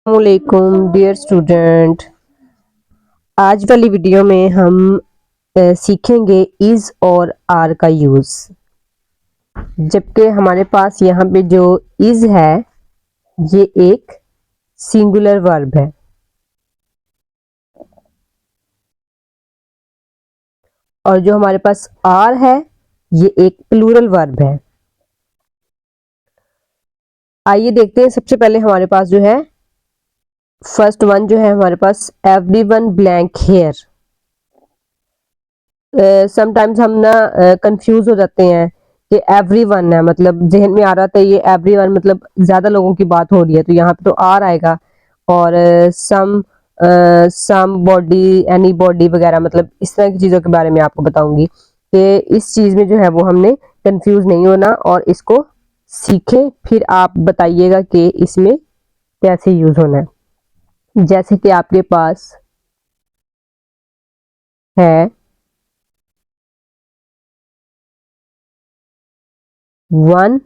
अस्सलामुअलैकुम dear student. आज वाली वीडियो में हम सीखेंगे इज और आर का यूज। जबकि हमारे पास यहाँ पे जो इज है ये एक सिंगुलर वर्ब है और जो हमारे पास आर है ये एक प्लूरल वर्ब है। आइए देखते हैं। सबसे पहले हमारे पास जो है फर्स्ट वन जो है हमारे pass everyone blank hair. Sometimes हम ना कंफ्यूज हो जाते हैं कि एवरीवन है, मतलब जहन में आ रहा था ये एवरीवन मतलब ज्यादा लोगों की बात हो रही है, तो यहाँ पे तो आर आएगा। और सम बॉडी एनी बॉडी वगैरह, मतलब इस तरह की चीजों के बारे में आपको बताऊंगी कि इस चीज में जो है वो हमने कंफ्यूज नहीं होना और इसको सीखे, फिर आप बताइएगा कि इसमें कैसे यूज होना है। जैसे कि आपके पास है वन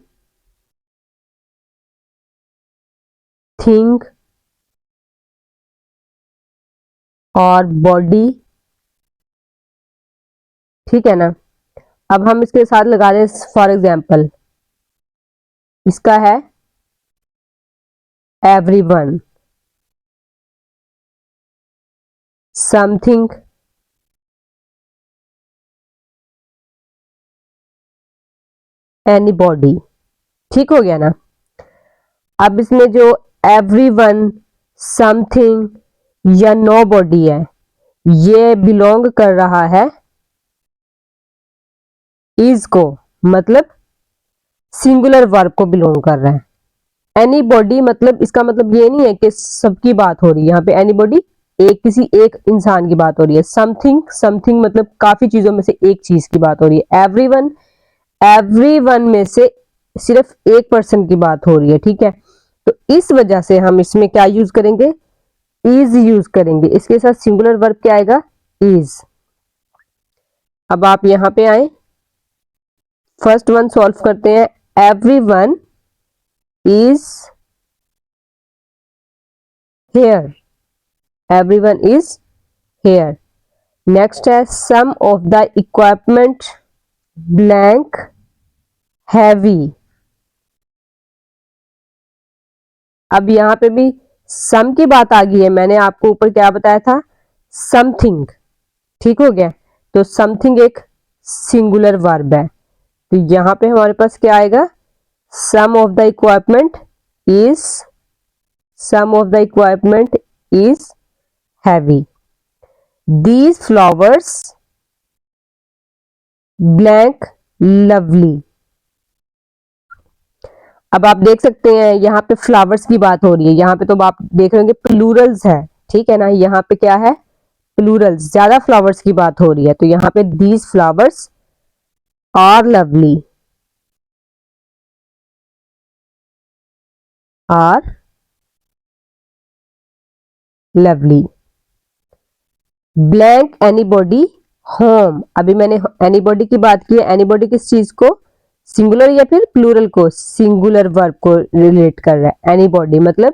थिंग और बॉडी, ठीक है ना। अब हम इसके साथ लगा दें फॉर एग्जाम्पल, इसका है एवरीवन, समथिंग, एनीबॉडी। ठीक हो गया ना। अब इसमें जो एवरीवन, समथिंग या नो बॉडी है ये बिलोंग कर रहा है इज को, मतलब सिंगुलर वर्ब को बिलोंग कर रहा है। एनी बॉडी मतलब इसका मतलब ये नहीं है कि सबकी बात हो रही है, यहाँ पे एनी बॉडी एक किसी एक इंसान की बात हो रही है। समथिंग, समथिंग मतलब काफी चीजों में से एक चीज की बात हो रही है। एवरीवन, एवरीवन में से सिर्फ एक पर्सन की बात हो रही है, ठीक है। तो इस वजह से हम इसमें क्या यूज करेंगे, इज यूज करेंगे। इसके साथ सिंगुलर वर्ब क्या आएगा, इज। अब आप यहां पे आए, फर्स्ट वन सॉल्व करते हैं। Everyone is here, everyone is here. Next है some of the equipment blank heavy. अब यहाँ पे भी सम की बात आ गई है। मैंने आपको ऊपर क्या बताया था, समथिंग, ठीक हो गया। तो समथिंग एक सिंगुलर वर्ब है, तो यहां पे हमारे पास क्या आएगा, some of the equipment is, some of the equipment is heavy. These flowers blank lovely. अब आप देख सकते हैं यहाँ पे फ्लावर्स की बात हो रही है, यहाँ पे तो आप देख रहे होंगे प्लूरल्स है, ठीक है ना। यहाँ पे क्या है, प्लूरल्स, ज्यादा फ्लावर्स की बात हो रही है, तो यहाँ पे these flowers are lovely, are lovely. Blank anybody home. अभी मैंने एनीबॉडी की बात की है। एनीबॉडी किस चीज को, सिंगुलर या फिर प्लूरल को, सिंगुलर वर्ब को रिलेट कर रहा है। एनीबॉडी मतलब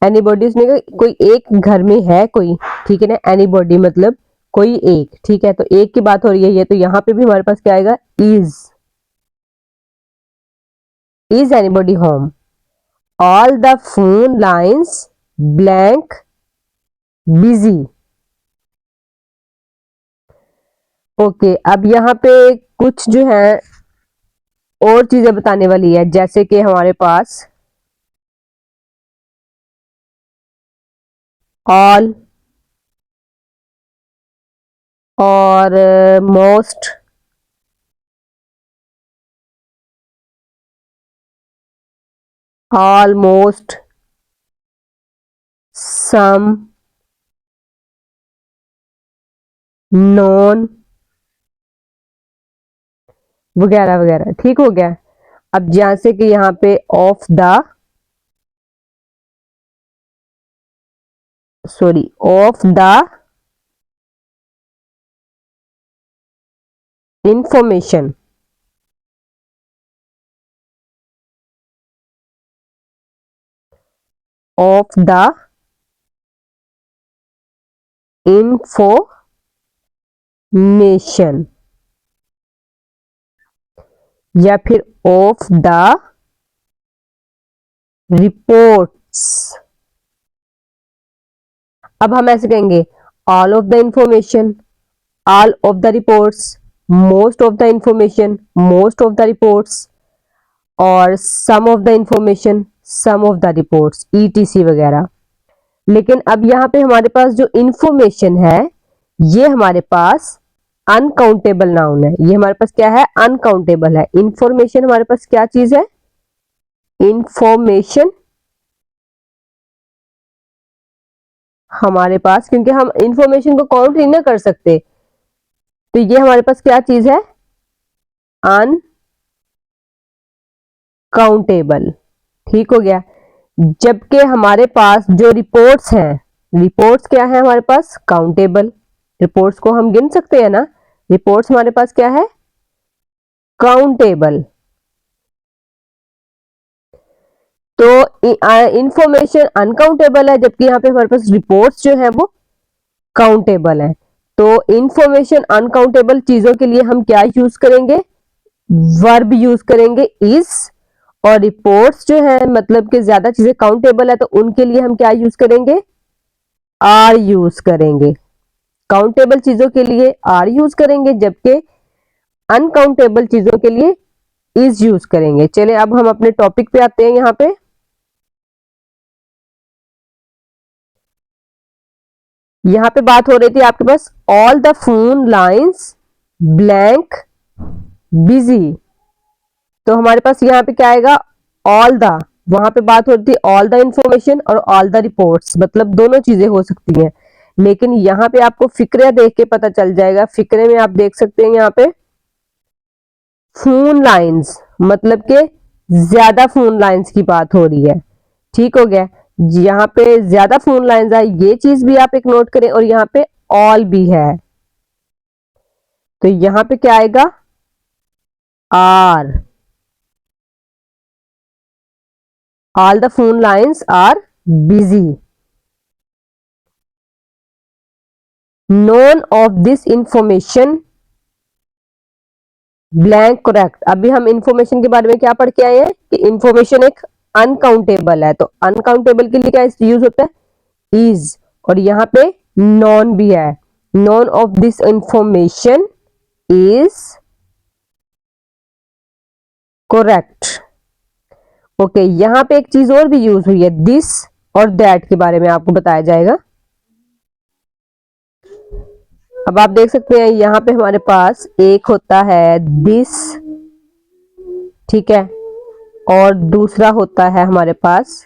एनीबॉडी, उसने कहा कोई एक घर में है कोई, ठीक है ना। एनीबॉडी मतलब कोई एक, ठीक है। तो एक की बात हो रही है ये, तो यहाँ पे भी हमारे पास क्या आएगा, is anybody home. All the phone lines blank busy. Okay, अब यहाँ पे कुछ जो है और चीजें बताने वाली है, जैसे कि हमारे पास ऑल और मोस्ट, ऑलमोस्ट, सम, नॉन वगैरह वगैरह, ठीक हो गया। अब जैसे कि यहाँ पे of the, sorry, of the information, of the information या फिर ऑफ द रिपोर्ट्स। अब हम ऐसे कहेंगे all of the information, all of the reports, most of the information, most of the reports, और some of the information, some of the reports, ETC वगैरह। लेकिन अब यहाँ पे हमारे पास जो इंफॉर्मेशन है ये हमारे पास अनकाउंटेबल नाउन है। ये हमारे पास क्या है? अनकाउंटेबल है। इंफॉर्मेशन हमारे पास क्या चीज है? इंफॉर्मेशन हमारे पास, क्योंकि हम इंफॉर्मेशन को काउंट नहीं ना कर सकते, तो ये हमारे पास क्या चीज है? अनकाउंटेबल। ठीक हो गया। जबकि हमारे पास जो रिपोर्ट्स हैं, रिपोर्ट्स क्या है हमारे पास? काउंटेबल। रिपोर्ट्स को हम गिन सकते हैं ना। रिपोर्ट्स हमारे पास क्या है? काउंटेबल। तो इंफॉर्मेशन अनकाउंटेबल है, जबकि यहाँ पे हमारे पास रिपोर्ट्स जो है वो काउंटेबल है। तो इंफॉर्मेशन अनकाउंटेबल चीजों के लिए हम क्या यूज करेंगे? वर्ब यूज करेंगे इज। और रिपोर्ट्स जो है मतलब कि ज्यादा चीजें काउंटेबल है, तो उनके लिए हम क्या यूज करेंगे? आर यूज करेंगे। काउंटेबल चीजों के लिए आर यूज करेंगे, जबकि अनकाउंटेबल चीजों के लिए इज यूज करेंगे। चलिए अब हम अपने टॉपिक पे आते हैं। यहाँ पे बात हो रही थी आपके पास all the phone lines blank busy. तो हमारे पास यहाँ पे क्या आएगा? All the. वहां पे बात हो रही थी ऑल द इंफॉर्मेशन और ऑल द रिपोर्ट्स, मतलब दोनों चीजें हो सकती हैं। लेकिन यहाँ पे आपको फिक्रे देख के पता चल जाएगा। फिक्रे में आप देख सकते हैं यहाँ पे फोन लाइंस, मतलब के ज्यादा फोन लाइंस की बात हो रही है। ठीक हो गया। यहाँ पे ज्यादा फोन लाइंस है, ये चीज भी आप एक नोट करें। और यहाँ पे ऑल भी है, तो यहाँ पे क्या आएगा? Are. All the phone lines are busy. None of this information blank correct. अभी हम इंफॉर्मेशन के बारे में क्या पढ़ के आए हैं कि इंफॉर्मेशन एक अनकाउंटेबल है। तो अनकाउंटेबल के लिए क्या यूज होता है? इज। और यहाँ पे नॉन भी है। None of this information is correct. Okay, यहां पे एक चीज और भी यूज हुई है, दिस और दैट के बारे में आपको बताया जाएगा। अब आप देख सकते हैं यहां पे हमारे पास एक होता है दिस, ठीक है, और दूसरा होता है हमारे पास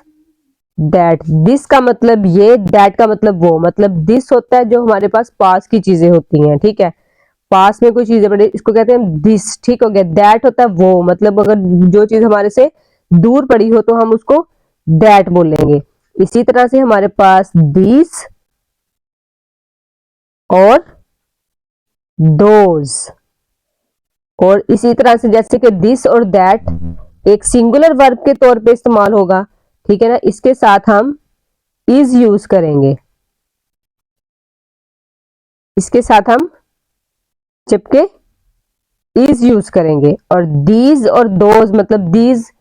दैट। दिस का मतलब ये, दैट का मतलब वो। मतलब दिस होता है जो हमारे पास पास की चीजें होती हैं, ठीक है, पास में कोई चीजें पड़ी, इसको कहते हैं दिस। ठीक हो गया। दैट होता है वो, मतलब अगर जो चीज हमारे से दूर पड़ी हो तो हम उसको दैट बोलेंगे। इसी तरह से हमारे पास दिस और दोज। और इसी तरह से जैसे कि दिस और दैट एक सिंगुलर वर्ब के तौर पे इस्तेमाल होगा, ठीक है ना, इसके साथ हम इज यूज करेंगे। इसके साथ हम चिपके इज यूज करेंगे। और दीज और दोज, मतलब दीज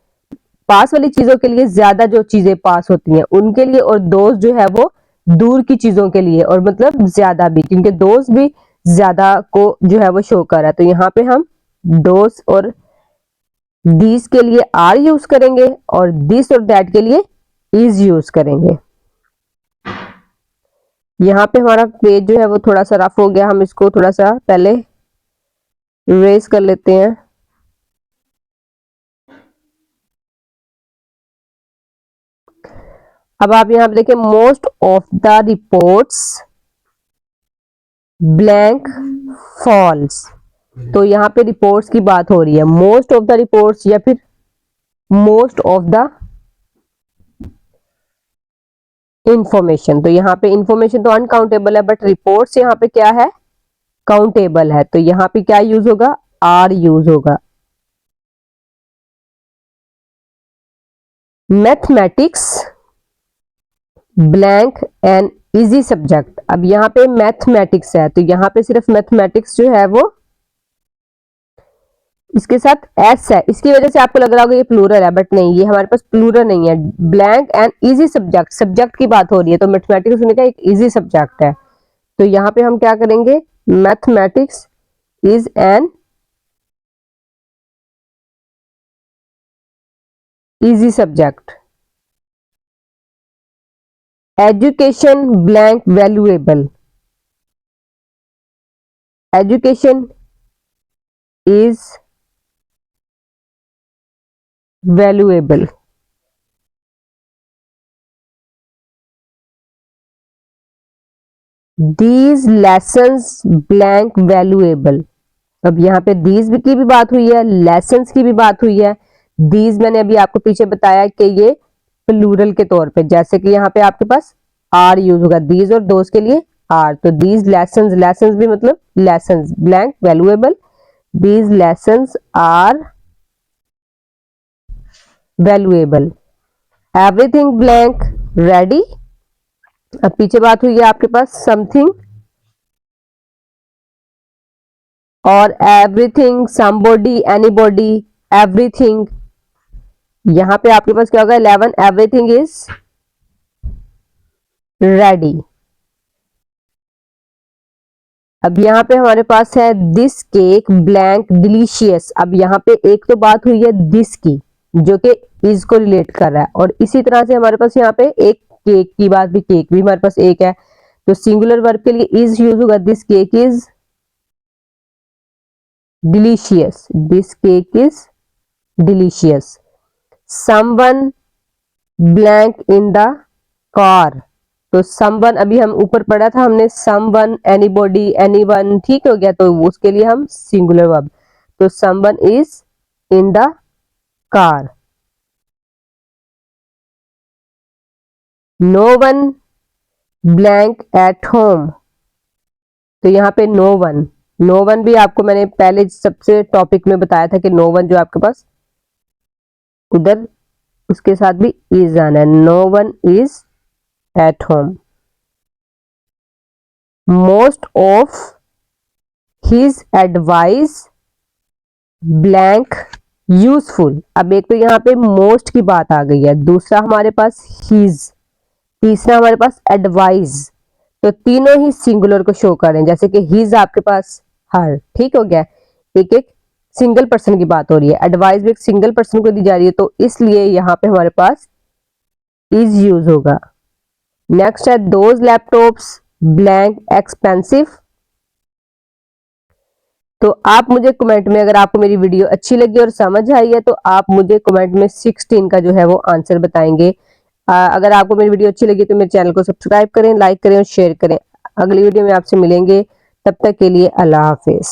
पास वाली चीजों के लिए, ज्यादा जो चीजें पास होती हैं उनके लिए, और दोज जो है वो दूर की चीजों के लिए, और मतलब ज्यादा भी, क्योंकि दोज भी ज्यादा को जो है वो शो कर रहा है। तो यहाँ पे हम दोज और दीज के लिए आर यूज करेंगे और दिस और दैट के लिए इज यूज करेंगे। यहाँ पे हमारा पेज जो है वो थोड़ा सा रफ हो गया, हम इसको थोड़ा सा पहले रेज कर लेते हैं। अब आप यहां पे देखिए most of the reports blank falls. तो यहां पे रिपोर्ट्स की बात हो रही है, मोस्ट ऑफ द रिपोर्ट्स या फिर मोस्ट ऑफ द इंफॉर्मेशन। तो यहाँ पे इंफॉर्मेशन तो अनकाउंटेबल है, बट रिपोर्ट्स यहाँ पे क्या है? काउंटेबल है। तो यहाँ पे क्या यूज होगा? आर यूज होगा। Mathematics blank and easy subject. अब यहाँ पे मैथमेटिक्स है, तो यहाँ पे सिर्फ मैथमेटिक्स जो है वो इसके साथ एस है, इसकी वजह से आपको लग रहा होगा ये प्लूरल है, बट नहीं, ये हमारे पास प्लूरल नहीं है। Blank and easy subject, subject की बात हो रही है, तो मैथमेटिक्स होने का एक इजी सब्जेक्ट है। तो यहाँ पे हम क्या करेंगे, mathematics is an easy subject. Education blank valuable, education is valuable. These lessons blank valuable. अब यहाँ पे दीज की भी बात हुई है, लेसन्स की भी बात हुई है। दीज मैंने अभी आपको पीछे बताया कि ये प्लूरल के तौर पे, जैसे कि यहाँ पे आपके पास आर यूज होगा, दीज और दोज के लिए आर, तो दीज लेसन्स, लेसन्स भी मतलब lessons blank valuable, these lessons are valuable. Everything blank ready. अब पीछे बात हुई है आपके पास समथिंग और एवरीथिंग, समबॉडी, एनीबॉडी, एवरीथिंग। यहां पे आपके पास क्या होगा, 11 एवरीथिंग इज रेडी। अब यहाँ पे हमारे पास है दिस केक ब्लैंक डिलीशियस। अब यहाँ पे एक तो बात हुई है दिस की, जो कि इज को रिलेट कर रहा है, और इसी तरह से हमारे पास यहाँ पे एक केक की बात भी, केक भी हमारे पास एक है, तो सिंगुलर वर्ब के लिए इज यूज होगा, this cake is delicious, this cake is delicious. Someone blank in the car, तो समवन अभी हम ऊपर पढ़ा था हमने, समवन, एनीबॉडी, एनीवन, ठीक हो गया, तो उसके लिए हम सिंगुलर वर्ब, तो someone is in the car. No one blank at home, तो यहाँ पे नो वन, नो वन भी आपको मैंने पहले सबसे टॉपिक में बताया था कि नो वन जो आपके पास उधर उसके साथ भी इज आना है, no one is at home. Most of his advice blank useful. अब एक तो यहाँ पे मोस्ट की बात आ गई है, दूसरा हमारे पास हिज, तीसरा हमारे पास एडवाइस, तो तीनों ही सिंगुलर को शो कर रहे हैं, जैसे कि हिज आपके पास हर, ठीक हो गया, एक एक सिंगल पर्सन की बात हो रही है, एडवाइस भी एक सिंगल पर्सन को दी जा रही है, तो इसलिए यहाँ पे हमारे पास इज यूज होगा। नेक्स्ट है दोज लैपटॉप्स ब्लैंक एक्सपेंसिव। तो आप मुझे कमेंट में, अगर आपको मेरी वीडियो अच्छी लगी और समझ आई है, तो आप मुझे कमेंट में 16 का जो है वो आंसर बताएंगे। अगर आपको मेरी वीडियो अच्छी लगी तो मेरे चैनल को सब्सक्राइब करें, लाइक करें और शेयर करें। अगली वीडियो में आपसे मिलेंगे, तब तक के लिए अल्लाह हाफिज।